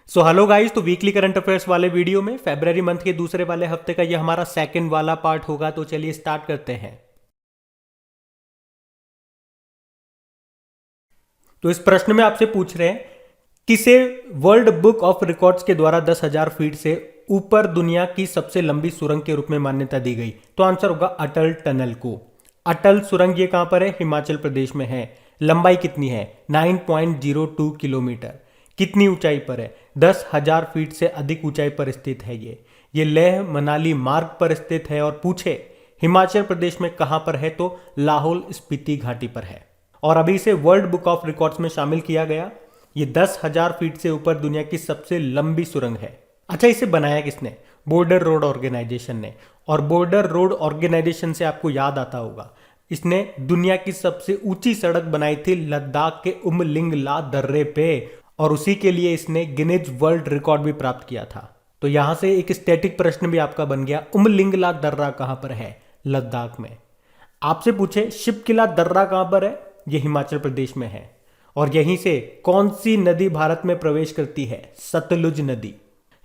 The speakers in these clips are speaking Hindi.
सो हेलो गाइस, तो वीकली करंट अफेयर्स वाले वीडियो में फरवरी मंथ के दूसरे वाले हफ्ते का ये हमारा सेकंड वाला पार्ट होगा। तो चलिए स्टार्ट करते हैं। तो इस प्रश्न में आपसे पूछ रहे हैं, किसे वर्ल्ड बुक ऑफ रिकॉर्ड्स के द्वारा 10,000 फीट से ऊपर दुनिया की सबसे लंबी सुरंग के रूप में मान्यता दी गई? तो आंसर होगा अटल टनल को। अटल सुरंग ये कहां पर है? हिमाचल प्रदेश में है। लंबाई कितनी है? 9.02 किलोमीटर। कितनी ऊंचाई पर है? 10,000 फीट से अधिक ऊंचाई पर स्थित है। ये लेह मनाली मार्ग पर स्थित है। और पूछे हिमाचल प्रदेश में कहां पर है? तो लाहौल स्पीति घाटी पर है। और अभी इसे वर्ल्ड बुक ऑफ रिकॉर्ड्स में शामिल किया गया। ये 10,000 फीट से ऊपर दुनिया की सबसे लंबी सुरंग है। अच्छा, इसे बनाया किसने? बॉर्डर रोड ऑर्गेनाइजेशन ने। और बॉर्डर रोड ऑर्गेनाइजेशन से आपको याद आता होगा, इसने दुनिया की सबसे ऊंची सड़क बनाई थी लद्दाख के उमलिंगला दर्रे पे। और उसी के लिए इसने गिनीज वर्ल्ड रिकॉर्ड भी प्राप्त किया था। तो यहां से एक स्टैटिक प्रश्न भी आपका बन गया, उमलिंगला दर्रा कहां पर है? लद्दाख में। आपसे पूछे शिपकिला दर्रा कहां पर है? यह हिमाचल प्रदेश में है। और यहीं से कौन सी नदी भारत में प्रवेश करती है? सतलुज नदी।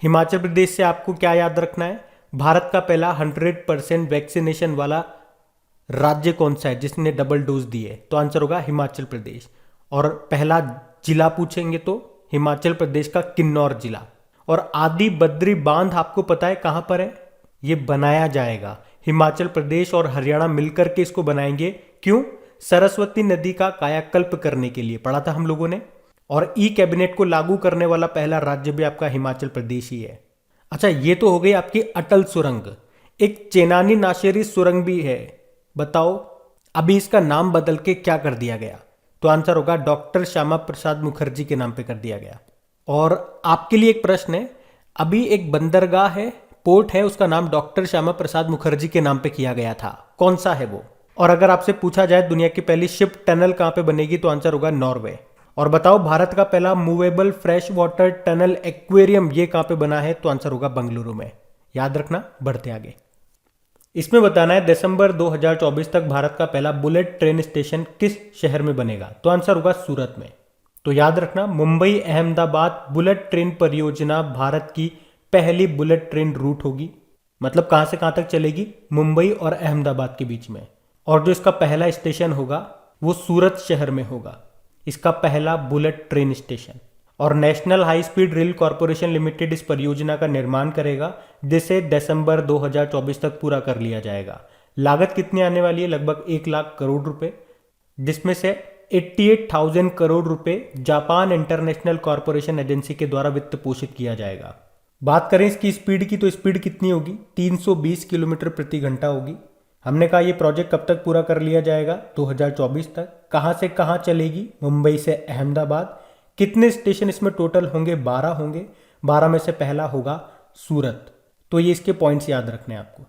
हिमाचल प्रदेश से आपको क्या याद रखना है? भारत का पहला 100% वैक्सीनेशन वाला राज्य कौन सा है जिसने डबल डोज दिए? तो आंसर होगा हिमाचल प्रदेश। और पहला जिला पूछेंगे तो हिमाचल प्रदेश का किन्नौर जिला। और आदि बद्री बांध आपको पता है कहां पर है? ये बनाया जाएगा। हिमाचल प्रदेश और हरियाणा मिलकर के इसको बनाएंगे। क्यों? सरस्वती नदी का कायाकल्प करने के लिए, पढ़ा था हम लोगों ने। और ई कैबिनेट को लागू करने वाला पहला राज्य भी आपका हिमाचल प्रदेश ही है। अच्छा, ये तो हो गई आपकी अटल सुरंग। एक चेनानी नाशेरी सुरंग भी है। बताओ अभी इसका नाम बदल के क्या कर दिया गया? तो आंसर होगा डॉक्टर श्यामा प्रसाद मुखर्जी के नाम पे कर दिया गया। और आपके लिए एक प्रश्न है, अभी एक बंदरगाह है, पोर्ट है, उसका नाम डॉक्टर श्यामा प्रसाद मुखर्जी के नाम पे किया गया था। कौन सा है वो? और अगर आपसे पूछा जाए दुनिया की पहली शिप टनल कहां पे बनेगी? तो आंसर होगा नॉर्वे। और बताओ भारत का पहला movable fresh water tunnel aquarium ये कहां पे बना है? तो आंसर होगा बेंगलुरु में। याद रखना। बढ़ते आगे। इसमें बताना है दिसंबर 2024 तक भारत का पहला बुलेट ट्रेन स्टेशन किस शहर में बनेगा? तो आंसर होगा सूरत में। तो याद रखना, मुंबई अहमदाबाद बुलेट ट्रेन परियोजना भारत की पहली बुलेट ट्रेन रूट होगी। मतलब कहां से कहां तक चलेगी? मुंबई और अहमदाबाद के बीच में। और जो इसका पहला स्टेशन होगा वो सूरत शहर में होगा, इसका पहला बुलेट ट्रेन स्टेशन। और national high speed rail corporation limited इस परियोजना का निर्माण करेगा, जिसे दिसंबर 2024 तक पूरा कर लिया जाएगा। लागत कितनी आने वाली है? लगभग 1 लाख करोड़ रुपए, जिसमें से 88,000 करोड़ रुपए जापान इंटरनेशनल कॉरपोरेशन एजेंसी के द्वारा वित्त पोषित किया जाएगा। बात करें इसकी स्पीड की, तो स्पीड कितनी होगी? 320 किलोमीटर प्रति घंटा होगी। हमने कहा यह प्रोजेक्ट कब तक पूरा कर लिया जाएगा? 2024 तक। कहां से कहां चलेगी? मुंबई से अहमदाबाद। कितने स्टेशन इसमें टोटल होंगे? 12 होंगे। 12 में से पहला होगा सूरत। तो ये इसके पॉइंट्स याद रखने हैं आपको।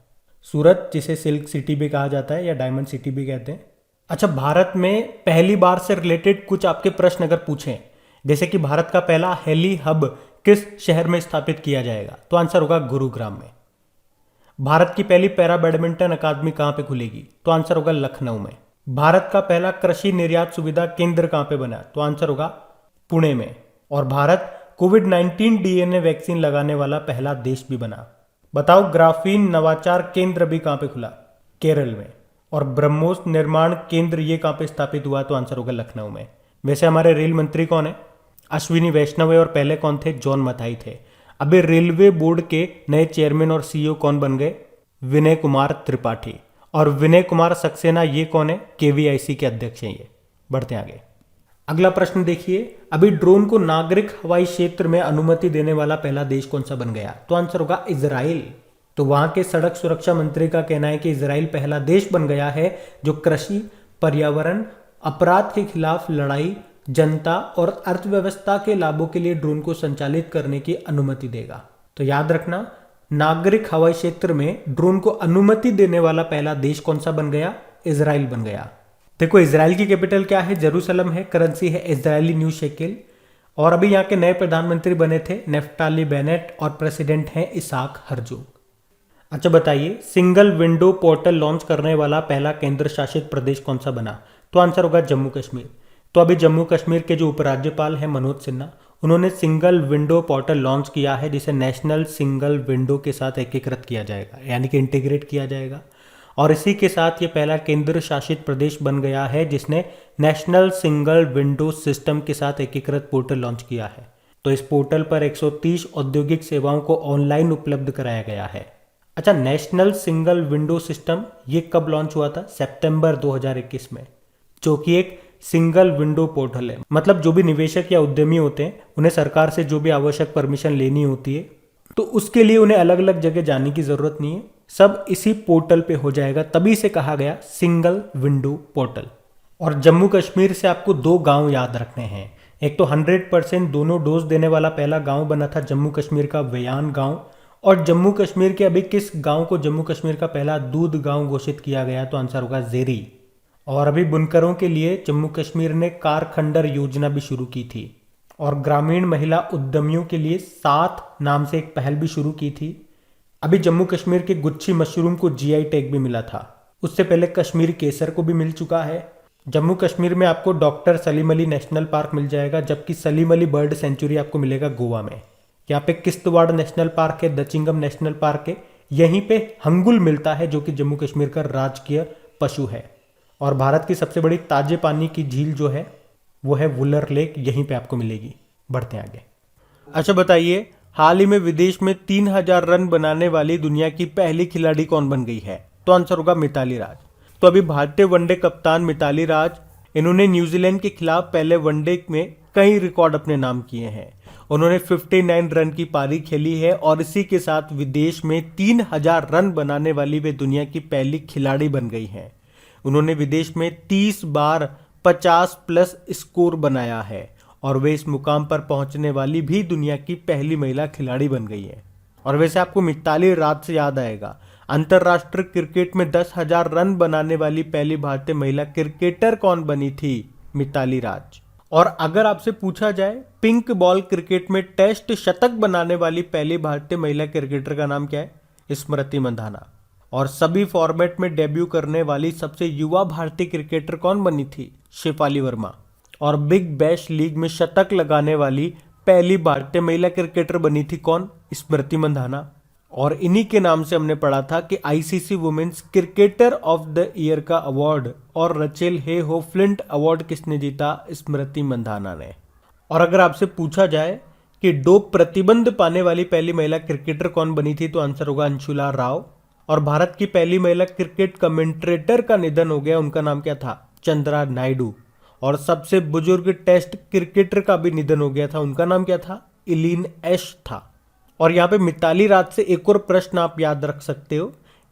सूरत, जिसे सिल्क सिटी भी कहा जाता है या डायमंड सिटी भी कहते हैं। अच्छा, भारत में पहली बार से रिलेटेड कुछ आपके प्रश्न अगर पूछें, जैसे कि भारत का पहला हेली हब किस शहर में स्थापित किया जाएगा? तो आंसर होगा गुरुग्राम में। भारत की पहली पैरा बैडमिंटन अकादमी कहां पे खुलेगी? तो आंसर होगा लखनऊ में। भारत का पहला कृषि निर्यात सुविधा केंद्र कहां पे बना? तो आंसर होगा पुणे में। और भारत कोविड-19 डीएनए वैक्सीन लगाने वाला पहला देश भी बना। बताओ ग्राफीन नवाचार केंद्र भी कहां पे खुला? केरल में। और ब्रह्मोस निर्माण केंद्र ये कहां पे स्थापित हुआ? तो आंसर होगा लखनऊ में। वैसे हमारे रेल मंत्री कौन है? अश्विनी वैष्णव है। और पहले कौन थे? जॉन मथाई थे। अभी रेलवे बोर्ड के नए चेयरमैन और सीईओ कौन बन गए? विनय कुमार त्रिपाठी। और विनय कुमार सक्सेना ये कौन है? केवीआईसी के अध्यक्ष हैं ये। बढ़ते आगे। अगला प्रश्न देखिए, अभी ड्रोन को नागरिक हवाई क्षेत्र में अनुमति देने वाला पहला देश कौन सा बन गया? तो आंसर होगा इजराइल। तो वहां के सड़क सुरक्षा मंत्री का कहना है कि इजराइल पहला देश बन गया है जो कृषि, पर्यावरण, अपराध के खिलाफ लड़ाई, जनता और अर्थव्यवस्था के लाभों के लिए ड्रोन को संचालित करने की अनुमति देगा। तो याद रखना, नागरिक हवाई क्षेत्र में ड्रोन को अनुमति देने वाला पहला देश कौन सा बन गया? इजराइल बन गया। देखो इजराइल की कैपिटल क्या है? जेरूसलम है। करेंसी है इजरायली न्यू शेकेल। और अभी यहाँ के नए प्रधानमंत्री बने थे नेफ्ताली बेनेट। और प्रेसिडेंट हैं इसाक हर्जोग। अच्छा बताइए, सिंगल विंडो पोर्टल लॉन्च करने वाला पहला केंद्र शासित प्रदेश कौन सा बना? तो आंसर होगा जम्मू कश्मीर। तो अभी जम्मू कश्मीर के जो उपराज्यपाल हैं मनोज सिन्हा, उन्होंने सिंगल विंडो पोर्टल लॉन्च किया है जिसे नेशनल सिंगल विंडो के साथ एकीकृत किया जाएगा, यानी कि इंटीग्रेट किया जाएगा। और इसी के साथ ये पहला केंद्र शासित प्रदेश बन गया है जिसने नेशनल सिंगल विंडो सिस्टम के साथ एकीकृत पोर्टल लॉन्च किया है। तो इस पोर्टल पर 130 औद्योगिक सेवाओं को ऑनलाइन उपलब्ध कराया गया है। अच्छा, नेशनल सिंगल विंडो सिस्टम ये कब लॉन्च हुआ था? सितंबर 2021 में, जो कि एक सिंगल विंडो पोर्टल है। मतलब जो भी निवेशक या उद्यमी होते हैं उन्हें सरकार से जो भी आवश्यक परमिशन लेनी होती है तो उसके लिए उन्हें अलग अलग जगह जाने की जरूरत नहीं है, सब इसी पोर्टल पे हो जाएगा। तभी से कहा गया सिंगल विंडो पोर्टल। और जम्मू कश्मीर से आपको 2 गांव याद रखने हैं। एक तो 100% दोनों डोज देने वाला पहला गांव बना था जम्मू कश्मीर का वयान गांव। और जम्मू कश्मीर के अभी किस गांव को जम्मू कश्मीर का पहला दूध गांव घोषित किया गया? तो आंसर होगा जेरी। और अभी बुनकरों के लिए जम्मू कश्मीर ने कारखंडर योजना भी शुरू की थी। और ग्रामीण महिला उद्यमियों के लिए 7 नाम से एक पहल भी शुरू की थी। अभी जम्मू कश्मीर के गुच्छी मशरूम को जीआई टैग भी मिला था। उससे पहले कश्मीर केसर को भी मिल चुका है। जम्मू कश्मीर में आपको doctor Salim Ali national park मिल जाएगा, जबकि सलीम अली बर्ड सेंचुरी आपको मिलेगा गोवा में। यहाँ पे किश्तवाड़ नेशनल पार्क है, दचिंगम नेशनल पार्क है। यहीं पे हंगुल मिलता है जो कि जम्मू कश्मीर का राजकीय पशु है। और भारत की सबसे बड़ी ताजे पानी की झील जो है वो है वुलर लेक, यहीं पे आपको मिलेगी। बढ़ते हैं आगे। अच्छा बताइए, हाल ही में विदेश में 3000 रन बनाने वाली दुनिया की पहली खिलाड़ी कौन बन गई है? तो आंसर होगा मिताली राज। तो अभी भारतीय वनडे कप्तान मिताली राज, इन्होंने न्यूजीलैंड के खिलाफ पहले वनडे में कई रिकॉर्ड अपने नाम किए हैं। उन्होंने 59 रन की पारी खेली है और इसी के साथ विदेश में 3000 रन बनाने वाली वे दुनिया की पहली खिलाड़ी बन गई हैं। उन्होंने विदेश में 30 बार 50+ स्कोर बनाया है और वे इस मुकाम पर पहुंचने वाली भी दुनिया की पहली महिला खिलाड़ी बन गई है। और वैसे आपको मिताली राज से याद आएगा, अंतरराष्ट्रीय क्रिकेट में 10,000 रन बनाने वाली पहली भारतीय महिला क्रिकेटर कौन बनी थी? मिताली राज। और अगर आपसे पूछा जाए पिंक बॉल क्रिकेट में टेस्ट शतक बनाने वाली पहली भारतीय महिला क्रिकेटर का नाम क्या है? स्मृति मंधाना। और सभी फॉर्मेट में डेब्यू करने वाली सबसे युवा भारतीय क्रिकेटर कौन बनी थी? शेफाली वर्मा। और बिग बैश लीग में शतक लगाने वाली पहली भारतीय महिला क्रिकेटर बनी थी कौन? स्मृति मंधाना। और इन्हीं के नाम से हमने पढ़ा था कि ICC women's cricketer of the year का अवार्ड और Rachael Heyhoe Flint award किसने जीता? स्मृति मंधाना ने। और अगर आपसे पूछा जाए कि डोप प्रतिबंध पाने वाली पहली महिला क्रिकेटर कौन बनी थी? तो आंसर होगा अंशुला राव। और भारत की पहली महिला क्रिकेट कमेंट्रेटर का निधन हो गया, उनका नाम क्या था? चंद्रा नायडू। और सबसे बुजुर्ग टेस्ट क्रिकेटर का भी निधन हो गया था, उनका नाम क्या था? इलीन एश था। और यहाँ पे मिताली राज से एक और प्रश्न आप याद रख सकते हो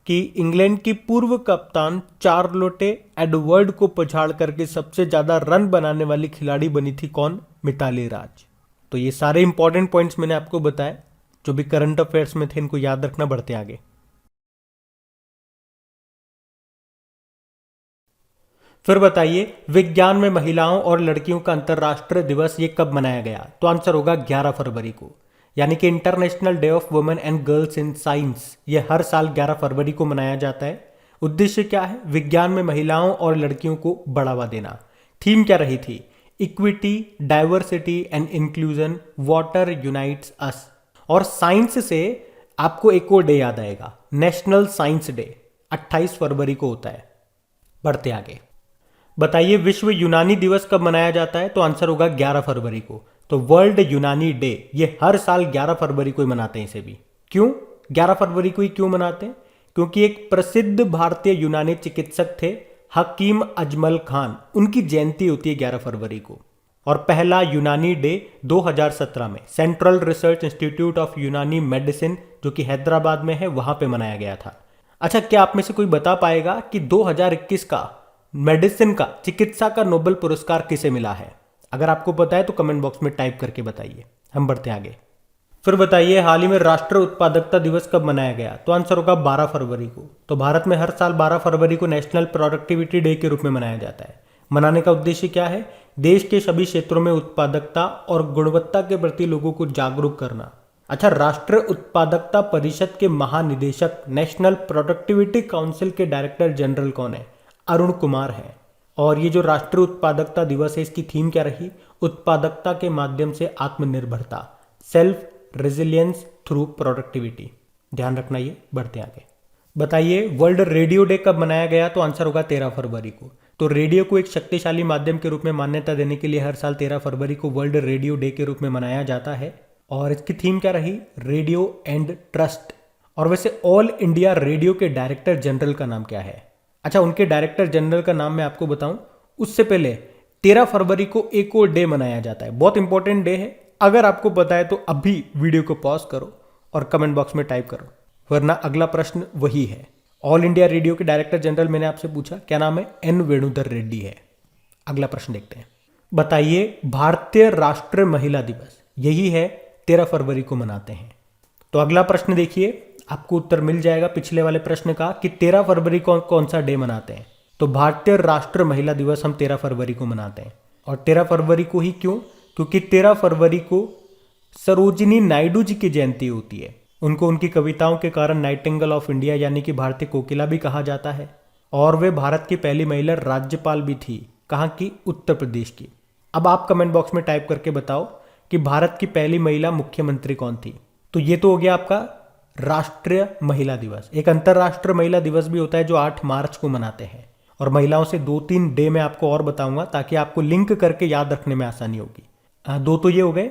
कि इंग्लैंड की पूर्व कप्तान चार्लोटे एडवर्ड को पछाड़ करके सबसे ज्यादा रन बनाने वाली खिलाड़ी बनी थी कौन? मिताली राज। तो ये सारे इंपॉर्टेंट पॉइंट्स मैंने आपको बताए जो भी करंट अफेयर्स में थे, इनको याद रखना। बढ़ते आगे। फिर बताइए, विज्ञान में महिलाओं और लड़कियों का अंतर्राष्ट्रीय दिवस ये कब मनाया गया? तो आंसर होगा 11 फरवरी को, यानी कि international day of women and girls in science. ये हर साल 11 फरवरी को मनाया जाता है। उद्देश्य क्या है? विज्ञान में महिलाओं और लड़कियों को बढ़ावा देना। थीम क्या रही थी? Equity, diversity and inclusion, water unites us. और साइंस से आपको एक और डे याद आएगा, नेशनल साइंस डे 28 फरवरी को होता है। बढ़ते आगे। बताइए, विश्व यूनानी दिवस कब मनाया जाता है? तो आंसर होगा 11 फरवरी को। तो वर्ल्ड यूनानी डे ये हर साल 11 फरवरी को ही मनाते हैं। इसे भी क्यों 11 फरवरी को ही क्यों मनाते हैं? क्योंकि एक प्रसिद्ध भारतीय यूनानी चिकित्सक थे हकीम अजमल खान, उनकी जयंती होती है 11 फरवरी को। और पहला यूनानी डे 2017 में सेंट्रल रिसर्च इंस्टीट्यूट ऑफ यूनानी मेडिसिन जो कि हैदराबाद में है वहां पे मनाया गया था। अच्छा, क्या आप में से कोई बता पाएगा कि 2021 का मेडिसिन का, चिकित्सा का नोबेल पुरस्कार किसे मिला है? अगर आपको पता है तो कमेंट बॉक्स में टाइप करके बताइए। हम बढ़ते हैं आगे। फिर बताइए, हाल ही में राष्ट्रीय उत्पादकता दिवस कब मनाया गया? तो आंसर होगा 12 फरवरी को। तो भारत में हर साल 12 फरवरी को नेशनल प्रोडक्टिविटी डे के रूप में मनाया जाता है। मनाने का उद्देश्य क्या है? देश के सभी क्षेत्रों में उत्पादकता और गुणवत्ता के प्रति लोगों को जागरूक करना। अच्छा, राष्ट्रीय उत्पादकता परिषद के महानिदेशक नेशनल प्रोडक्टिविटी काउंसिल के डायरेक्टर जनरल कौन है? अरुण कुमार है। और ये जो राष्ट्रीय उत्पादकता दिवस है इसकी थीम क्या रही? उत्पादकता के माध्यम से आत्मनिर्भरता, सेल्फ रेजिलियंस थ्रू प्रोडक्टिविटी। ध्यान रखना ये। बढ़ते आगे। बताइए वर्ल्ड रेडियो डे कब मनाया गया? तो आंसर होगा 13 फरवरी को। तो रेडियो को एक शक्तिशाली माध्यम के रूप में मान्यता देने के लिए हर साल 13 फरवरी को वर्ल्ड रेडियो डे के रूप में मनाया जाता है। और इसकी थीम क्या रही? Radio and trust. और वैसे ऑल इंडिया रेडियो के डायरेक्टर जनरल का नाम क्या है? अच्छा, उनके डायरेक्टर जनरल का नाम मैं आपको बताऊं उससे पहले 13 फरवरी को एक और डे मनाया जाता है, बहुत इंपॉर्टेंट डे है। अगर आपको पता है तो अभी वीडियो को पॉज करो और कमेंट बॉक्स में टाइप करो, वरना अगला प्रश्न वही है। ऑल इंडिया रेडियो के डायरेक्टर जनरल मैंने आपसे पूछा, क्या नाम है? एन वेणुधर रेड्डी है। अगला प्रश्न देखते हैं। बताइए भारतीय राष्ट्रीय महिला दिवस, यही है 13 फरवरी को मनाते हैं। तो अगला प्रश्न देखिए, आपको उत्तर मिल जाएगा पिछले वाले प्रश्न का कि 13 फरवरी को कौन सा डे मनाते हैं। तो भारतीय राष्ट्रीय महिला दिवस हम 13 फरवरी को मनाते हैं। और 13 फरवरी को ही क्यों? क्योंकि 13 फरवरी को सरोजिनी नायडू जी की जयंती होती है। उनको उनकी कविताओं के कारण नाइटिंगेल ऑफ इंडिया यानी कि भारतीय कोकिला भी कहा जाता है। और वे भारत की पहली महिला राज्यपाल भी थी। कहाँ की? उत्तर प्रदेश की। अब आप कमेंट बॉक्स में टाइप करके बताओ कि भारत की पहली महिला मुख्यमंत्री कौन थी। तो ये तो हो गया आपका राष्ट्रीय महिला दिवस। एक अंतर्राष्ट्रीय महिला दिवस भी होता है जो 8 मार्च को मनाते हैं। और महिलाओं से 2-3 डे मैं आपको और बताऊंगा ताकि आपको लिंक करके याद रखने में आसानी होगी। 2 तो ये हो गए।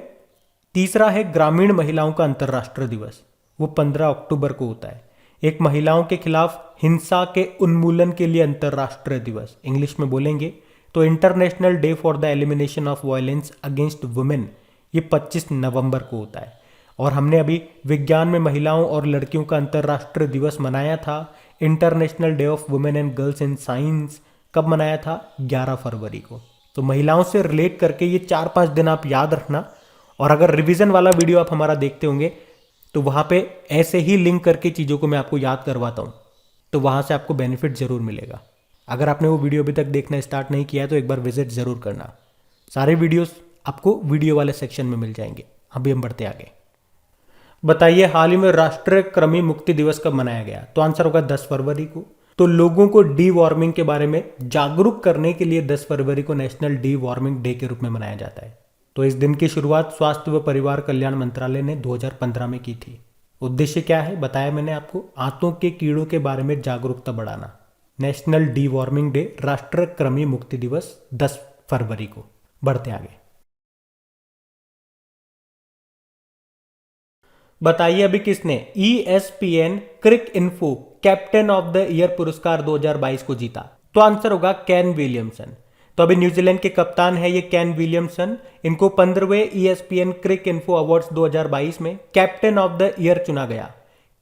तीसरा है ग्रामीण महिलाओं का अंतर्राष्ट्रीय दिवस, वो 15 अक्टूबर को होता है। एक महिलाओं के खिलाफ हिंसा के उन्मूलन के लिए अंतर्राष्ट्रीय दिवस, इंग्लिश में बोलेंगे तो international day for the elimination of violence against women, ये 25 नवंबर को होता है। और हमने अभी विज्ञान में महिलाओं और लड़कियों का अंतर्राष्ट्रीय दिवस मनाया था, international day of women and girls in science, कब मनाया था? 11 फरवरी को। तो महिलाओं से रिलेट करके ये 4-5 दिन आप याद रखना। और अगर रिवीजन वाला वीडियो आप हमारा देखते होंगे तो वहां पे ऐसे ही लिंक करके चीज़ों को मैं आपको याद करवाता हूँ, तो वहां से आपको बेनिफिट जरूर मिलेगा। अगर आपने वो वीडियो अभी तक देखना स्टार्ट नहीं किया है तो एक बार विजिट जरूर करना। सारे वीडियोस आपको वीडियो वाले सेक्शन में मिल जाएंगे। अभी हम बढ़ते आगे। बताइए हाल ही में राष्ट्रीय कृमि मुक्ति दिवस कब मनाया गया? तो आंसर होगा 10 फरवरी को। तो लोगों को डी वार्मिंग के बारे में जागरूक करने के लिए 10 फरवरी को नेशनल डी वार्मिंग डे के रूप में मनाया जाता है। तो इस दिन की शुरुआत स्वास्थ्य व परिवार कल्याण मंत्रालय ने 2015 में की थी। उद्देश्य क्या है बताया मैंने आपको, आंतों के कीड़ों के बारे में जागरूकता बढ़ाना। नेशनल डी वार्मिंग डे, राष्ट्रीय कृमि मुक्ति दिवस 10 फरवरी को। बढ़ते आगे। बताइए अभी किसने ESPN Cricinfo captain of the year पुरस्कार 2022 को जीता? तो आंसर होगा केन विलियमसन। तो अभी न्यूजीलैंड के कप्तान है ये केन विलियमसन। इनको 15वें ESPN क्रिक इन्फो अवार्ड्स 2022 में कैप्टन ऑफ द ईयर चुना गया।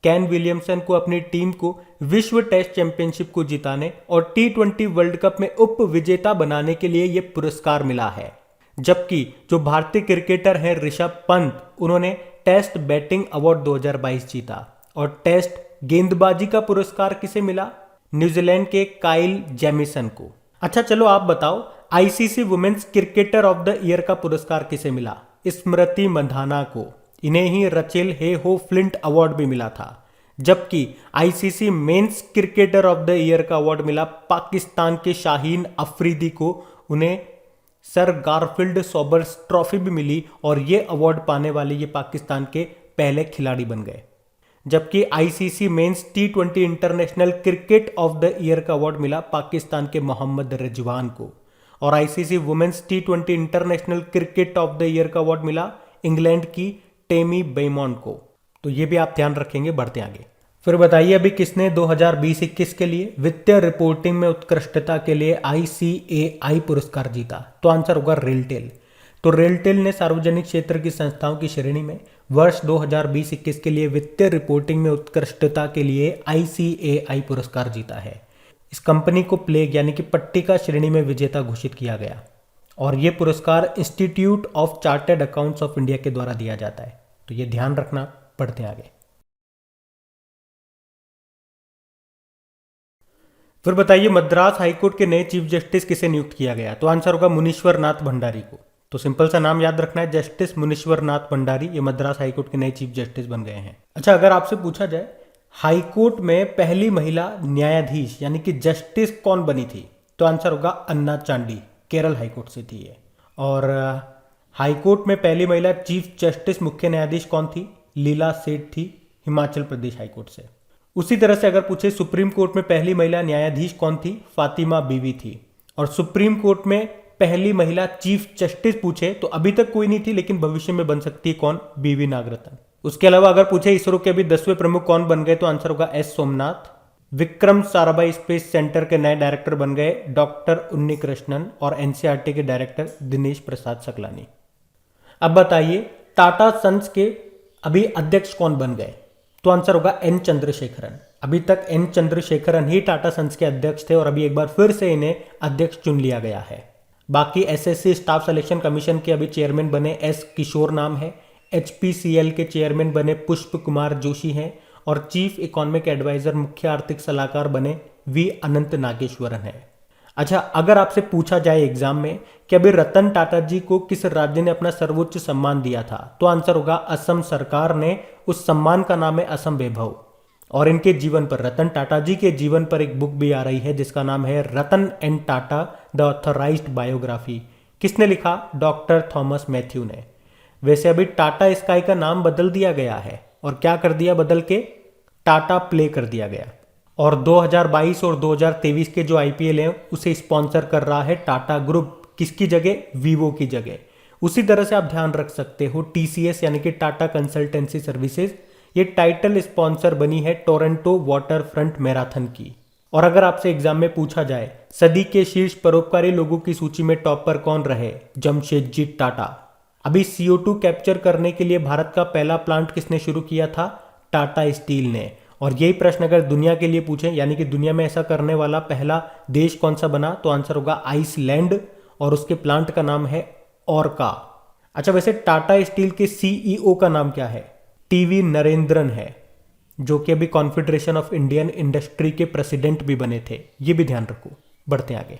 केन विलियमसन को अपनी टीम को विश्व टेस्ट चैंपियनशिप को जिताने और T20 वर्ल्ड कप में उप विजेता बनाने के लिए यह पुरस्कार मिला है। जबकि जो भारतीय क्रिकेटर हैं ऋषभ पंत, उन्होंने टेस्ट बैटिंग अवार्ड 2022 जीता। और टेस्ट गेंदबाजी का पुरस्कार किसे मिला? न्यूजीलैंड के काइल जेमिसन को। अच्छा चलो आप बताओ, ICC women's cricketer of the year का पुरस्कार किसे मिला? स्मृति मंधाना को। इन्हें ही Rachel Heyhoe Flint award भी मिला था। जबकि ICC men's cricketer of the year का अवार्ड मिला पाकिस्तान के शाहीन अफरीदी को। उन्हें सर गारफील्ड सोबर्स ट्रॉफी भी मिली और ये अवार्ड पाने वाले ये पाकिस्तान के पहले खिलाड़ी बन गए। जबकि ICC men's T20 international cricket of the year का अवार्ड मिला पाकिस्तान के मोहम्मद रिजवान को। और ICC women's T20 international cricket of the year का अवार्ड मिला इंग्लैंड की टेमी बेमॉन को। तो ये भी आप ध्यान रखेंगे। बढ़ते आगे। फिर बताइए अभी किसने 2020-21 के लिए वित्तीय रिपोर्टिंग में उत्कृष्टता के लिए ICAI पुरस्कार जीता? तो आंसर होगा रेलटेल। तो रेलटेल ने सार्वजनिक क्षेत्र की संस्थाओं की श्रेणी में वर्ष 2020-21 के लिए वित्तीय रिपोर्टिंग में उत्कृष्टता के लिए ICAI पुरस्कार जीता है। इस कंपनी को प्लेग यानी कि पट्टिका श्रेणी में विजेता घोषित किया गया। और यह पुरस्कार institute of chartered accounts of India के द्वारा दिया जाता है। तो ये ध्यान रखना। बढ़ते आगे। फिर बताइए मद्रास हाईकोर्ट के नए चीफ जस्टिस किसे नियुक्त किया गया? तो आंसर होगा मुनीश्वर नाथ भंडारी को। तो सिंपल सा नाम याद रखना है, जस्टिस मुनीश्वर नाथ भंडारी, ये मद्रास हाईकोर्ट के नए चीफ जस्टिस बन गए हैं। अच्छा अगर आपसे पूछा जाए हाईकोर्ट में पहली महिला न्यायाधीश यानी कि जस्टिस कौन बनी थी? तो आंसर होगा अन्ना चांडी, केरल हाईकोर्ट से थी ये। और हाईकोर्ट में पहली महिला चीफ जस्टिस मुख्य न्यायाधीश कौन थी? लीला सेठ थी, हिमाचल प्रदेश हाईकोर्ट से। उसी तरह से अगर पूछे सुप्रीम कोर्ट में पहली महिला न्यायाधीश कौन थी? फातिमा बीवी थी। और सुप्रीम कोर्ट में पहली महिला चीफ जस्टिस पूछे तो अभी तक कोई नहीं थी, लेकिन भविष्य में बन सकती है कौन? बीवी नागरत्न। उसके अलावा अगर पूछे इसरो के अभी 10वें प्रमुख कौन बन गए, तो आंसर होगा S Somnath. Vikram Sarabhai space centre के नए डायरेक्टर बन गए डॉक्टर उन्नी कृष्णन, और एनसीईआरटी के डायरेक्टर दिनेश प्रसाद सकलानी। अब बताइए टाटा सन्स के अभी अध्यक्ष कौन बन गए, तो आंसर होगा एन चंद्रशेखरन। अभी तक एन चंद्रशेखरन ही टाटा सन्स के अध्यक्ष थे और अभी एक बार फिर से इन्हें अध्यक्ष चुन लिया गया है। बाकी एसएससी स्टाफ सिलेक्शन कमीशन के अभी चेयरमैन बने एस किशोर नाम है, एचपीसीएल के चेयरमैन बने पुष्प कुमार जोशी हैं, और चीफ इकोनॉमिक एडवाइजर मुख्य आर्थिक सलाहकार बने वी अनंत नागेश्वरन है। अच्छा, अगर आपसे पूछा जाए एग्जाम में कि अभी रतन टाटा जी को किस राज्य ने अपना सर्वोच्च सम्मान दिया था, तो आंसर होगा असम सरकार ने। उस सम्मान का नाम है असम वैभव। और इनके जीवन पर, रतन टाटा जी के जीवन पर एक बुक भी आ रही है जिसका नाम है Ratan and Tata the authorised biography. किसने लिखा? डॉक्टर थॉमस मैथ्यू ने। वैसे अभी टाटा स्काई का नाम बदल दिया गया है, और क्या कर दिया बदल के? टाटा प्ले कर दिया गया। और 2022 और 2023 के जो आईपीएल हैं उसे स्पॉन्सर कर रहा है टाटा ग्रुप। किसकी जगह? वीवो की जगह। उसी तरह से आप ध्यान रख सकते हो टीसीएस यानी कि टाटा कंसल्टेंसी सर्विसेज, ये टाइटल स्पॉन्सर बनी है टोरंटो वाटर फ्रंट मैराथन की। और अगर आपसे एग्जाम में पूछा जाए सदी के शीर्ष परोपकारी लोगों की सूची में टॉप पर कौन रहे? जमशेदजी टाटा। अभी CO2 कैप्चर करने के लिए भारत का पहला प्लांट किसने शुरू किया था? टाटा स्टील ने। और यही प्रश्न अगर दुनिया के लिए पूछे, यानी कि दुनिया में ऐसा करने वाला पहला देश कौन सा बना, तो आंसर होगा आइसलैंड, और उसके प्लांट का नाम है ओरका। अच्छा, वैसे टाटा स्टील के CEO का नाम क्या है? टीवी नरेंद्रन है, जो कि अभी कॉन्फेडरेशन ऑफ इंडियन इंडस्ट्री के प्रेसिडेंट भी बने थे। ये भी ध्यान रखो। बढ़ते आगे।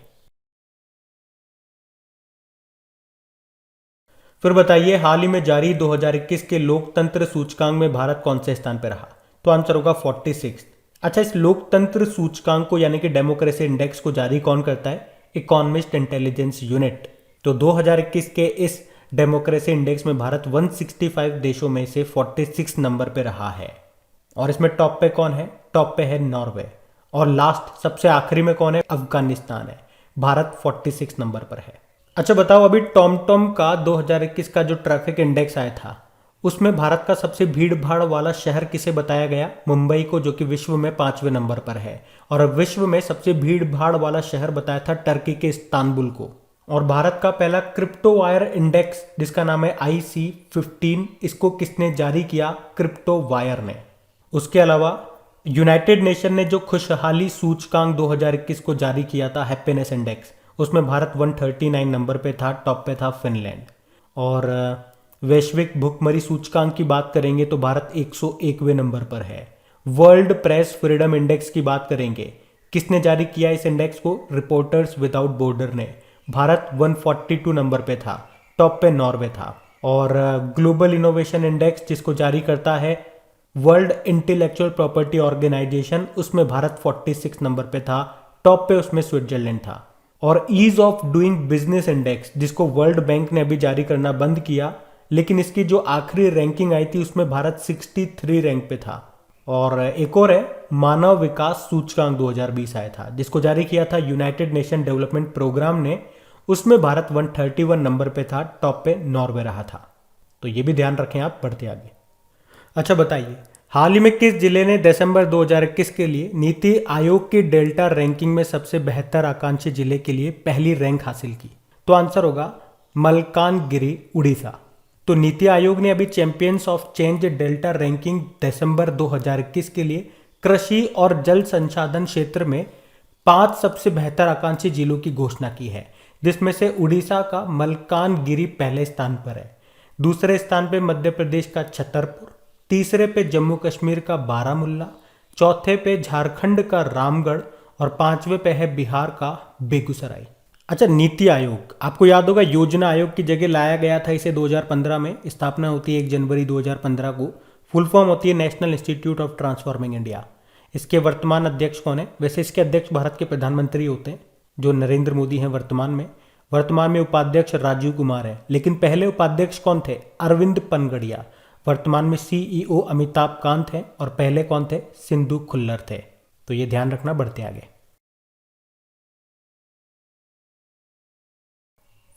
फिर बताइए हाल ही में जारी 2021 के लोकतंत्र सूचकांक में भारत कौन से स्थान पर रहा, तो आंसर होगा 46। अच्छा, इस लोकतंत्र सूचकांक को यानी कि डेमोक्रेसी इंडेक्स को जारी कौन करता है? Economist intelligence unit. तो 2021 के इस डेमोक्रेसी इंडेक्स में भारत 165 देशों में से 46 नंबर पे रहा है। और इसमें टॉप पे कौन है? टॉप पे है नॉर्वे। और लास्ट सबसे आखिरी में कौन है? अफगानिस्तान है। भारत 46 नंबर पर है। अच्छा बताओ, अभी टॉमटॉम का 2021 का जो ट्रैफिक इंडेक्स आया था उसमें भारत का सबसे भीड़ भाड़ वाला शहर किसे बताया गया? मुंबई को, जो कि विश्व में 5वें नंबर पर है। और अब विश्व में सबसे भीड़ भाड़ वाला शहर बताया था टर्की के इस्तांबुल को। और भारत का पहला क्रिप्टो वायर इंडेक्स जिसका नाम है IC15, इसको किसने जारी किया? क्रिप्टो वायर ने। उसके अलावा यूनाइटेड नेशन ने जो खुशहाली सूचकांक 2021 को जारी किया था, हैप्पीनेस इंडेक्स, उसमें भारत 139 नंबर पे था। टॉप पे था फिनलैंड। और वैश्विक भुखमरी सूचकांक की बात करेंगे तो भारत 101वें नंबर पर है। वर्ल्ड प्रेस फ्रीडम इंडेक्स की बात करेंगे, किसने जारी किया इस इंडेक्स को? रिपोर्टर्स विदाउट बॉर्डर ने। भारत 142 नंबर पे था। टॉप पे नॉर्वे था। और ग्लोबल इनोवेशन इंडेक्स जिसको जारी करता है वर्ल्ड इंटेलेक्चुअल प्रॉपर्टी ऑर्गेनाइजेशन, उसमें भारत 46 नंबर पे था। टॉप पे उसमें स्विट्जरलैंड था। और ease of doing business index जिसको वर्ल्ड बैंक ने अभी जारी करना बंद किया, लेकिन इसकी जो आखिरी रैंकिंग आई थी उसमें भारत 63 रैंक पे था। और एक और है मानव विकास सूचकांक 2020 आया था जिसको जारी किया था यूनाइटेड नेशन डेवलपमेंट प्रोग्राम ने, उसमें भारत 131 नंबर पे था। टॉप पे नॉर्वे रहा था। तो ये भी ध्यान रखें आप। बढ़ते आगे। अच्छा बताइए, हाल ही में किस जिले ने दिसंबर 2021 के लिए नीति आयोग की डेल्टा रैंकिंग में सबसे बेहतर आकांक्षी जिले के लिए पहली रैंक हासिल की? तो आंसर होगा मलकानगिरी, उड़ीसा। तो नीति आयोग ने अभी champions of change delta ranking दिसंबर 2021 के लिए कृषि और जल संसाधन क्षेत्र में 5 सबसे बेहतर आकांक्षी जिलों की घोषणा की है, जिसमें से उड़ीसा का मलकानगिरी पहले स्थान पर है। दूसरे स्थान पे मध्य प्रदेश का छतरपुर, तीसरे पे जम्मू कश्मीर का बारामुल्ला, चौथे पे झारखंड का रामगढ़, और 5वें पे है बिहार का बेगूसराय। अच्छा, नीति आयोग आपको याद होगा योजना आयोग की जगह लाया गया था इसे 2015 में। स्थापना होती है 1 जनवरी 2015 को। फुल फॉर्म होती है national institute of transforming India. इसके वर्तमान अध्यक्ष कौन है? वैसे इसके अध्यक्ष भारत के प्रधानमंत्री होते हैं, जो नरेंद्र मोदी हैं वर्तमान में उपाध्यक्ष राजीव कुमार है, लेकिन पहले उपाध्यक्ष कौन थे? अरविंद पनगड़िया। वर्तमान में सीईओ अमिताभ कांत हैं और पहले कौन थे? सिंधु खुल्लर थे। तो ये ध्यान रखना, बढ़ते आगे।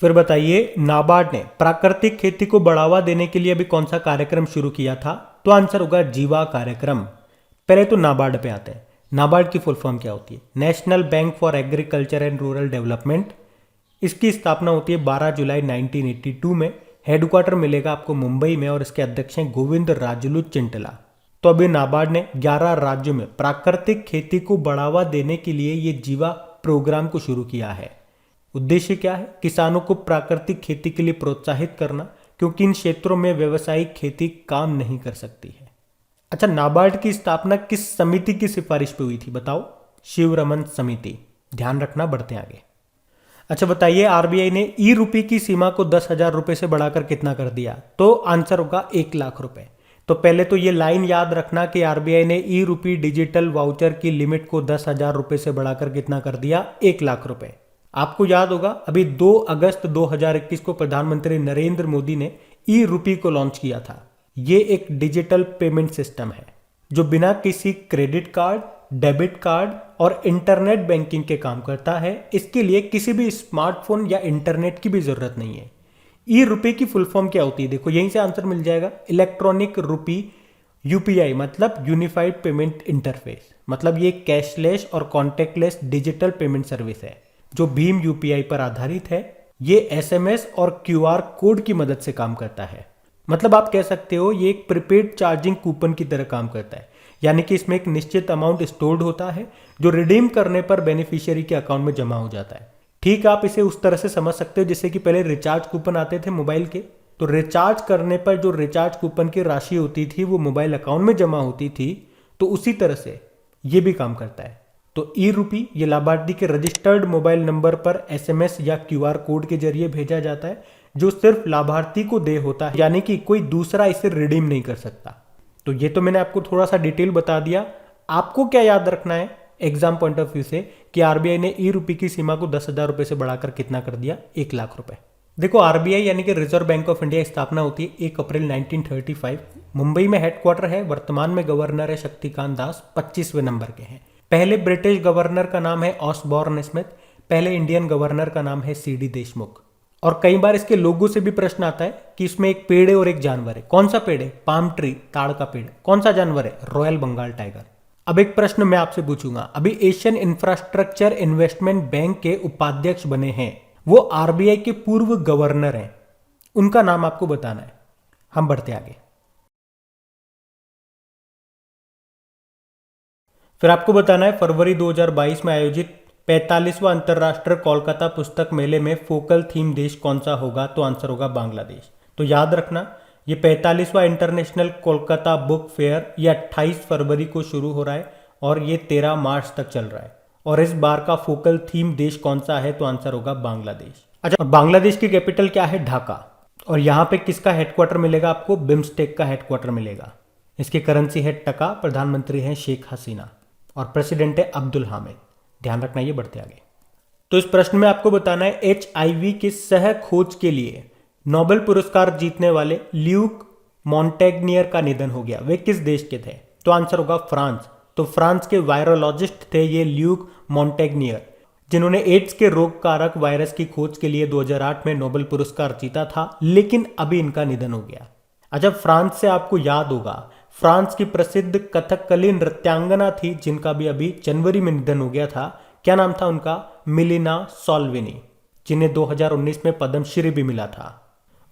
फिर बताइए, नाबार्ड ने प्राकृतिक खेती को बढ़ावा देने के लिए अभी कौन सा कार्यक्रम शुरू किया था? तो आंसर होगा जीवा कार्यक्रम। पहले तो नाबार्ड पे आते हैं। नाबार्ड की फुल फॉर्म क्या होती है? National bank for agriculture and rural development. इसकी स्थापना होती है 12 जुलाई 1982 में। हेडक्वार्टर मिलेगा आपको मुंबई में और इसके अध्यक्ष हैं गोविंद राजुलू चिंटला। तो अभी नाबार्ड ने 11 राज्यों में प्राकृतिक खेती को बढ़ावा देने के लिए ये जीवा प्रोग्राम को शुरू किया है। उद्देश्य क्या है? किसानों को प्राकृतिक खेती के लिए प्रोत्साहित करना, क्योंकि इन क्षेत्रों में व्यावसायिक खेती काम नहीं कर सकती है। अच्छा, नाबार्ड की स्थापना किस समिति की सिफारिश पे हुई थी? बताओ। शिवरमन समिति। ध्यान रखना, बढ़ते आगे। अच्छा बताइए, आरबीआई ने ई रूपी की सीमा को 10,000 रुपए से बढ़ाकर कितना कर दिया? तो आंसर होगा 1 लाख रुपए। तो पहले तो ये लाइन याद रखना कि आरबीआई ने ई रूपी डिजिटल वाउचर की लिमिट को 10,000 रुपए से बढ़ाकर कितना कर दिया? 1 लाख रुपए। आपको याद होगा अभी 2 अगस्त 2021 को प्रधानमंत्री नरेंद्र मोदी ने ई रूपी को लॉन्च किया था। ये एक डिजिटल पेमेंट सिस्टम है जो बिना किसी क्रेडिट कार्ड, डेबिट कार्ड और इंटरनेट बैंकिंग के काम करता है। इसके लिए किसी भी स्मार्टफोन या इंटरनेट की भी जरूरत नहीं है। ई रुपए की फुल फॉर्म क्या होती है? देखो यहीं से आंसर मिल जाएगा। इलेक्ट्रॉनिक रुपी, यूपीआई मतलब यूनिफाइड पेमेंट इंटरफेस। मतलब ये कैशलेस और कॉन्टेक्टलेस डिजिटल पेमेंट सर्विस है जो भीम यूपीआई पर आधारित है। ये एसएमएस और क्यूआर कोड की मदद से काम करता है। मतलब आप कह सकते हो ये एक प्रीपेड चार्जिंग कूपन की तरह काम करता है, यानी कि इसमें एक निश्चित अमाउंट स्टोर्ड होता है जो रिडीम करने पर बेनिफिशियरी के अकाउंट में जमा हो जाता है। ठीक, आप इसे उस तरह से समझ सकते हो जैसे कि पहले रिचार्ज कूपन आते थे मोबाइल के, तो रिचार्ज करने पर जो रिचार्ज कूपन की राशि होती थी वो मोबाइल अकाउंट में जमा होती थी। तो उसी तरह से ये भी काम करता है। तो ई रूपी ये लाभार्थी के रजिस्टर्ड मोबाइल नंबर पर एसएमएस या क्यूआर कोड के जरिए भेजा जाता है जो सिर्फ लाभार्थी को देय होता है, यानी कि कोई दूसरा इसे रिडीम नहीं कर सकता। तो ये तो मैंने आपको थोड़ा सा डिटेल बता दिया। आपको क्या याद रखना है एग्जाम पॉइंट ऑफ व्यू से कि आरबीआई ने ई रूपी की सीमा को 10,000 रुपए से बढ़ाकर कितना कर दिया? 1 लाख रुपए। देखो आरबीआई यानी कि रिजर्व बैंक ऑफ इंडिया स्थापना होती है 1 अप्रैल 1935। मुंबई में हेडक्वार्टर है। वर्तमान में गवर्नर है शक्तिकांत दास, 25वें नंबर के हैं। पहले ब्रिटिश गवर्नर का नाम है ऑसबॉर्न स्मिथ। पहले इंडियन गवर्नर का नाम है सीडी देशमुख। और कई बार इसके लोगों से भी प्रश्न आता है कि इसमें एक पेड़ है और एक जानवर है। कौन सा पेड़ है? पाम ट्री, ताड़ का पेड़। कौन सा जानवर है? Royal Bengal tiger. अब एक प्रश्न मैं आपसे पूछूंगा, अभी एशियन इंफ्रास्ट्रक्चर इन्वेस्टमेंट बैंक के उपाध्यक्ष बने हैं, वो आरबीआई के पूर्व गवर्नर हैं, उनका नाम आपको बताना है। हम बढ़ते आगे। फिर आपको बताना है फरवरी 2022 में आयोजित 45वां अंतर्राष्ट्रीय कोलकाता पुस्तक मेले में फोकल थीम देश कौन सा होगा? तो आंसर होगा बांग्लादेश। तो याद रखना ये 45वां इंटरनेशनल कोलकाता बुक फेयर ये 28 फरवरी को शुरू हो रहा है और ये 13 मार्च तक चल रहा है। और इस बार का फोकल थीम देश कौन सा है? तो आंसर होगा बांग्लादेश। अच्छा, बांग्लादेश की कैपिटल क्या है? ढाका। और यहाँ पे किसका हेडक्वार्टर मिलेगा आपको? बिम्स्टेक का हेडक्वार्टर मिलेगा। इसकी करेंसी है टका। प्रधानमंत्री हैं शेख हसीना और प्रेसिडेंट है अब्दुल हामिद। ध्यान रखना, ये बढ़ते आगे। तो इस प्रश्न में आपको बताना है एचआईवी के सह खोज के लिए नोबेल पुरस्कार जीतने वाले ल्यूक मॉन्टेग्नियर का निधन हो गया। वे किस देश के थे? तो आंसर होगा फ्रांस। तो फ्रांस के वायरोलॉजिस्ट थे ये ल्यूक मॉन्टेग्नियर, जिन्होंने एड्स के रोग कारक वायरस की खोज के लिए 2008 में नोबेल पुरस्कार जीता था, लेकिन अभी इनका निधन हो गया। अच्छा, फ्रांस से आपको याद होगा फ्रांस की प्रसिद्ध कथकली नृत्यांगना थी जिनका भी अभी जनवरी में निधन हो गया था। क्या नाम था उनका? मिलिना सोल्विनी, जिन्हें 2019 में पद्मश्री भी मिला था।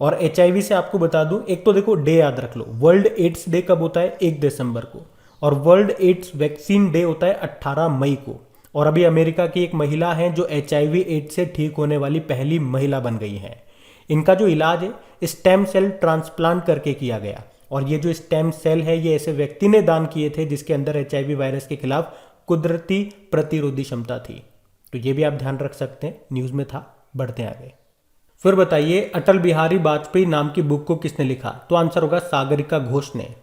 और एचआईवी से आपको बता दूं, एक तो देखो डे याद रख लो, वर्ल्ड एड्स डे कब होता है? 1 दिसंबर को। और वर्ल्ड एड्स वैक्सीन डे होता है 18 मई को। और अभी अमेरिका की एक महिला है जो एचआईवी एड्स से ठीक होने वाली पहली महिला बन गई है। इनका जो इलाज है स्टेम सेल ट्रांसप्लांट करके किया गया। और ये जो स्टेम सेल है ये ऐसे व्यक्ति ने दान किए थे जिसके अंदर एचआईवी वायरस के खिलाफ कुदरती प्रतिरोधी क्षमता थी। तो ये भी आप ध्यान रख सकते हैं, न्यूज में था। बढ़ते आगे। फिर बताइए अटल बिहारी वाजपेयी नाम की बुक को किसने लिखा? तो आंसर होगा सागरिका घोष ने।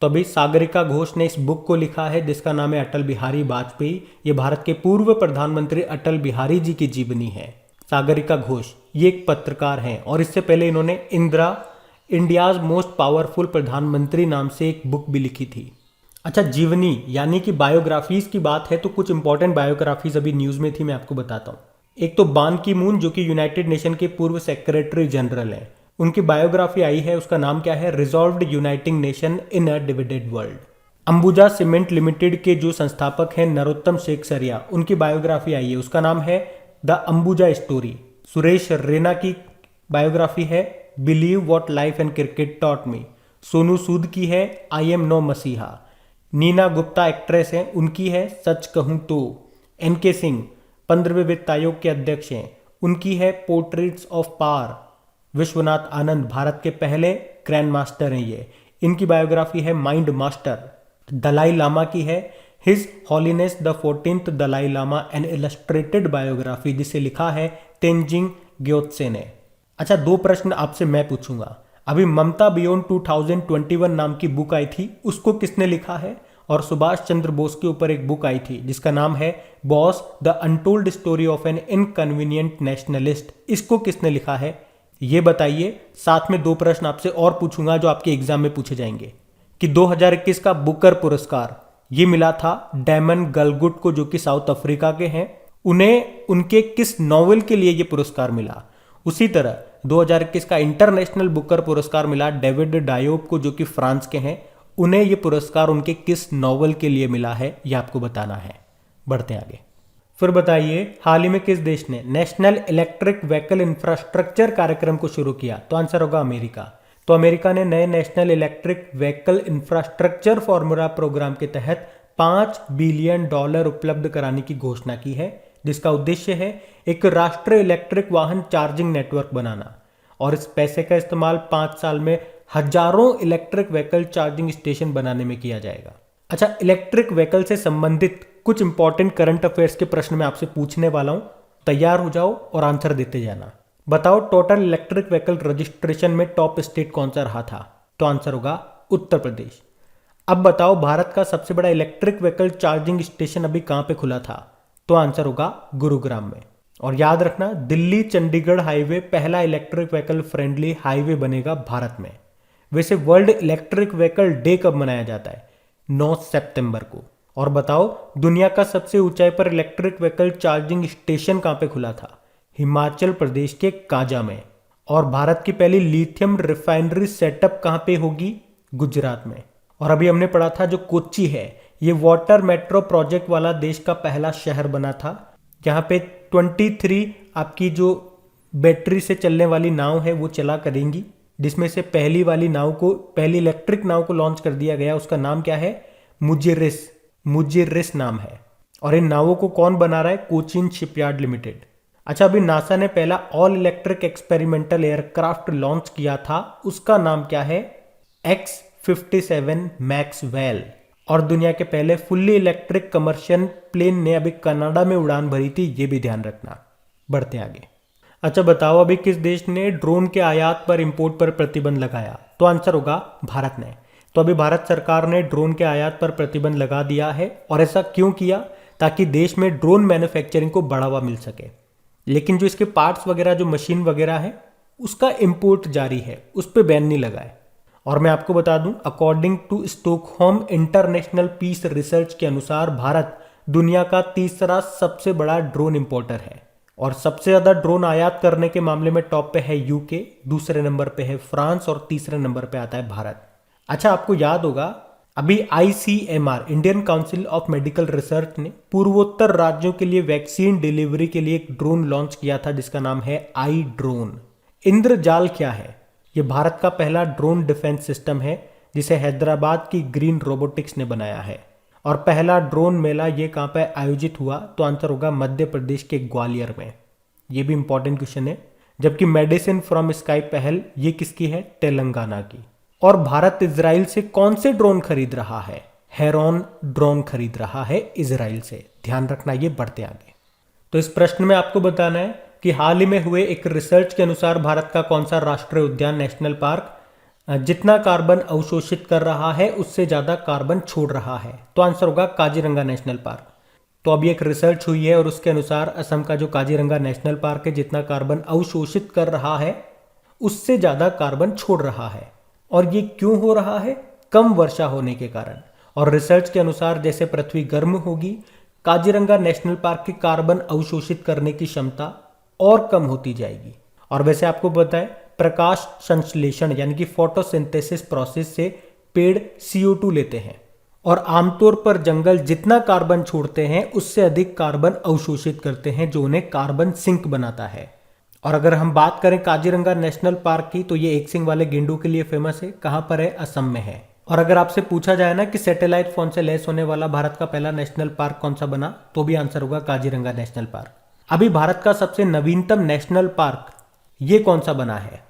तो अभी सागरिका घोष ने इस बुक को लिखा है जिसका नाम है अटल बिहारी वाजपेयी। ये भारत के पूर्व प्रधानमंत्री अटल बिहारी जी की जीवनी है। सागरिका घोष ये एक पत्रकार हैं और इससे पहले इन्होंने इंडियाज मोस्ट पावरफुल प्रधानमंत्री नाम से एक बुक भी लिखी थी। अच्छा, जीवनी यानी कि बायोग्राफीज की बात है तो कुछ इंपॉर्टेंट बायोग्राफीज अभी न्यूज में थी, मैं आपको बताता हूँ। एक तो बान की मून जो कि यूनाइटेड नेशन के पूर्व सेक्रेटरी जनरल हैं, उनकी बायोग्राफी आई है, उसका नाम क्या है, resolved uniting nation in a divided world. Ambuja cement limited के जो संस्थापक हैं नरोत्तम शेख सरिया, उनकी बायोग्राफी आई है, उसका नाम है द अंबुजा स्टोरी। सुरेश रैना की बायोग्राफी है believe what life and cricket taught me. Sonu Sood की है आई एम नो मसीहा। नीना गुप्ता एक्ट्रेस हैं, उनकी है सच कहूं तो। एनके सिंह 15वें वित्त आयोग के अध्यक्ष हैं, उनकी है portraits of power. Vishwanath Anand Bharat के पहले ग्रैंड मास्टर हैं ये, इनकी बायोग्राफी है माइंड मास्टर। दलाई लामा की है his holiness the 14th Dalai Lama an illustrated biography, जिसे लिखा है तेंजिंग ग्योत्से ने। अच्छा, 2 प्रश्न आपसे मैं पूछूंगा। अभी ममता बियॉन्ड 2021 नाम की बुक आई थी, उसको किसने लिखा है? और सुभाष चंद्र बोस के ऊपर एक बुक आई थी जिसका नाम है Bose the untold story of an inconvenient nationalist, इसको किसने लिखा है ये बताइए। साथ में 2 प्रश्न आपसे और पूछूंगा जो आपके एग्जाम में पूछे जाएंगे कि 2021 का बुकर पुरस्कार ये मिला था डैमन गलगुट को जो कि साउथ अफ्रीका के हैं, उन्हें उनके किस नॉवेल के लिए ये पुरस्कार मिला। उसी तरह 2021 का इंटरनेशनल बुकर पुरस्कार मिला डेविड डायोब को जो कि फ्रांस के हैं, उन्हें ये पुरस्कार उनके किस नॉवेल के लिए मिला है ये आपको बताना है। बढ़ते आगे। फिर बताइए हाल ही में किस देश ने नेशनल इलेक्ट्रिक व्हीकल इंफ्रास्ट्रक्चर कार्यक्रम को शुरू किया? तो आंसर होगा अमेरिका। तो अमेरिका ने नए national electric vehicle infrastructure formula programme के तहत $5 बिलियन उपलब्ध कराने की घोषणा की है, जिसका उद्देश्य है एक राष्ट्रीय इलेक्ट्रिक वाहन चार्जिंग नेटवर्क बनाना। और इस पैसे का इस्तेमाल 5 साल में हजारों इलेक्ट्रिक व्हीकल चार्जिंग स्टेशन बनाने में किया जाएगा। अच्छा, इलेक्ट्रिक व्हीकल से संबंधित कुछ इंपॉर्टेंट करंट अफेयर्स के प्रश्न मैं आपसे पूछने वाला हूं, तैयार हो जाओ और आंसर देते जाना। बताओ टोटल इलेक्ट्रिक व्हीकल रजिस्ट्रेशन में टॉप स्टेट कौन सा रहा था? तो आंसर होगा उत्तर प्रदेश। अब बताओ भारत का सबसे बड़ा इलेक्ट्रिक व्हीकल चार्जिंग स्टेशन अभी कहां पे खुला था? तो आंसर होगा गुरुग्राम में। और याद रखना दिल्ली चंडीगढ़ हाईवे पहला इलेक्ट्रिक व्हीकल फ्रेंडली हाईवे बनेगा भारत में। वैसे वर्ल्ड इलेक्ट्रिक व्हीकल डे कब मनाया जाता है? 9 सितंबर को। और बताओ दुनिया का सबसे ऊंचाई पर इलेक्ट्रिक व्हीकल चार्जिंग स्टेशन कहां पे खुला था? हिमाचल प्रदेश के काजा में। और भारत की पहली लिथियम रिफाइनरी सेटअप कहां पे होगी? गुजरात में। और अभी हमने पढ़ा था जो कोच्चि है ये वाटर मेट्रो प्रोजेक्ट वाला देश का पहला शहर बना था, जहां पे 23 आपकी जो बैटरी से चलने वाली नाव है वो चला करेंगी, जिसमें से पहली इलेक्ट्रिक नाव को लॉन्च कर दिया गया। उसका नाम क्या है? मुजिरिस नाम है। और इन नावों को कौन बना रहा है? Cochin shipyard limited. अच्छा, अभी नासा ने पहला all electric experimental aircraft launch किया था, उसका नाम क्या है? X-57 Maxwell. और दुनिया के पहले फुल्ली इलेक्ट्रिक कमर्शियल प्लेन ने अभी कनाडा में उड़ान भरी थी, ये भी ध्यान रखना। बढ़ते आगे। अच्छा बताओ अभी किस देश ने ड्रोन के आयात पर इंपोर्ट पर प्रतिबंध लगाया? तो आंसर होगा भारत ने। तो अभी भारत सरकार ने ड्रोन के आयात पर प्रतिबंध लगा दिया है। और ऐसा क्यों किया? ताकि देश में ड्रोन मैन्युफैक्चरिंग को बढ़ावा मिल सके। लेकिन जो इसके पार्ट्स वगैरह जो मशीन वगैरह है उसका इंपोर्ट जारी है, उस पर बैन नहीं लगा है। और मैं आपको बता दूं according to Stockholm international peace research के अनुसार भारत दुनिया का तीसरा सबसे बड़ा ड्रोन इंपोर्टर है। और सबसे ज्यादा ड्रोन आयात करने के मामले में टॉप पे है यूके, दूसरे नंबर पे है फ्रांस और तीसरे नंबर पे आता है भारत। अच्छा आपको याद होगा अभी ICMR Indian council of medical research ने पूर्वोत्तर राज्यों के लिए वैक्सीन डिलीवरी के लिए एक ड्रोन लॉन्च किया था जिसका नाम है आई ड्रोन। इंद्रजाल क्या है? ये भारत का पहला ड्रोन डिफेंस सिस्टम है जिसे हैदराबाद की ग्रीन रोबोटिक्स ने बनाया है। और पहला ड्रोन मेला ये कहाँ पर आयोजित हुआ? तो आंसर होगा मध्य प्रदेश के ग्वालियर में। ये भी इंपॉर्टेंट क्वेश्चन है। जबकि मेडिसिन फ्रॉम स्काई पहल ये किसकी है? तेलंगाना की। और भारत इजराइल से कौन से ड्रोन खरीद रहा है? हेरॉन ड्रोन खरीद रहा है इजराइल से। ध्यान रखना ये। बढ़ते आगे। तो इस प्रश्न में आपको बताना है कि हाल ही में हुए एक रिसर्च के अनुसार भारत का कौन सा राष्ट्रीय उद्यान नेशनल पार्क जितना कार्बन अवशोषित कर रहा है उससे ज़्यादा कार्बन छोड़ रहा है? तो आंसर होगा काजीरंगा नेशनल पार्क। तो अभी एक रिसर्च हुई है और उसके अनुसार असम का जो काजीरंगा नेशनल पार्क है जितना कार्बन अवशोषित कर रहा है उससे ज़्यादा कार्बन छोड़ रहा है। और ये क्यों हो रहा है? कम वर्षा होने के कारण। और रिसर्च के अनुसार जैसे पृथ्वी गर्म होगी काजीरंगा नेशनल पार्क की कार्बन अवशोषित करने की क्षमता और कम होती जाएगी। और वैसे आपको पता है प्रकाश संश्लेषण यानी कि फोटोसिंथेसिस प्रोसेस से पेड़ CO2 लेते हैं और आमतौर पर जंगल जितना कार्बन छोड़ते हैं उससे अधिक कार्बन अवशोषित करते हैं जो उन्हें कार्बन सिंक बनाता है। और अगर हम बात करें काजीरंगा नेशनल पार्क की तो ये एक सिंग वाले गेंडों के लिए फेमस है। कहाँ पर है? असम में है। और अगर आपसे पूछा जाए ना कि सैटेलाइट फोन से लैस होने वाला भारत का पहला नेशनल पार्क कौन सा बना, तो भी आंसर होगा काजीरंगा नेशनल पार्क। अभी भारत का सबसे नवीनतम नेशनल पार्क ये कौन सा बना है?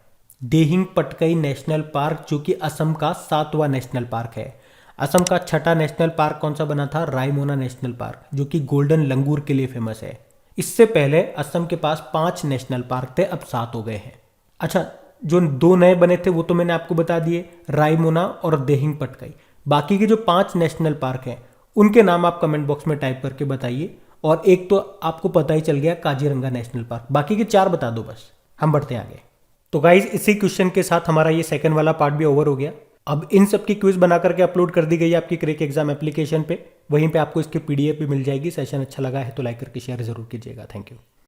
देहिंग पटकई नेशनल पार्क, जो कि असम का 7वां नेशनल पार्क है। असम का 6ठा नेशनल पार्क कौन सा बना था? रायमोना नेशनल पार्क, जो कि गोल्डन लंगूर के लिए फेमस है। इससे पहले असम के पास 5 नेशनल पार्क थे, अब 7 हो गए हैं। अच्छा, जो 2 नए बने थे वो तो मैंने आपको बता दिए, रायमोना और देहिंग पटकई। बाकी के जो 5 नेशनल पार्क हैं उनके नाम आप कमेंट बॉक्स में टाइप करके बताइए। और एक तो आपको पता ही चल गया काजीरंगा नेशनल पार्क, बाकी के 4 बता दो बस। हम बढ़ते हैं आगे। तो गाइज इसी क्वेश्चन के साथ हमारा ये सेकंड वाला पार्ट भी ओवर हो गया। अब इन सब की क्विज बना करके अपलोड कर दी गई है आपकी क्रैक एग्जाम एप्लीकेशन पे। वहीं पे आपको इसकी PDF भी मिल जाएगी। सेशन अच्छा लगा है तो लाइक करके शेयर जरूर कीजिएगा। Thank you.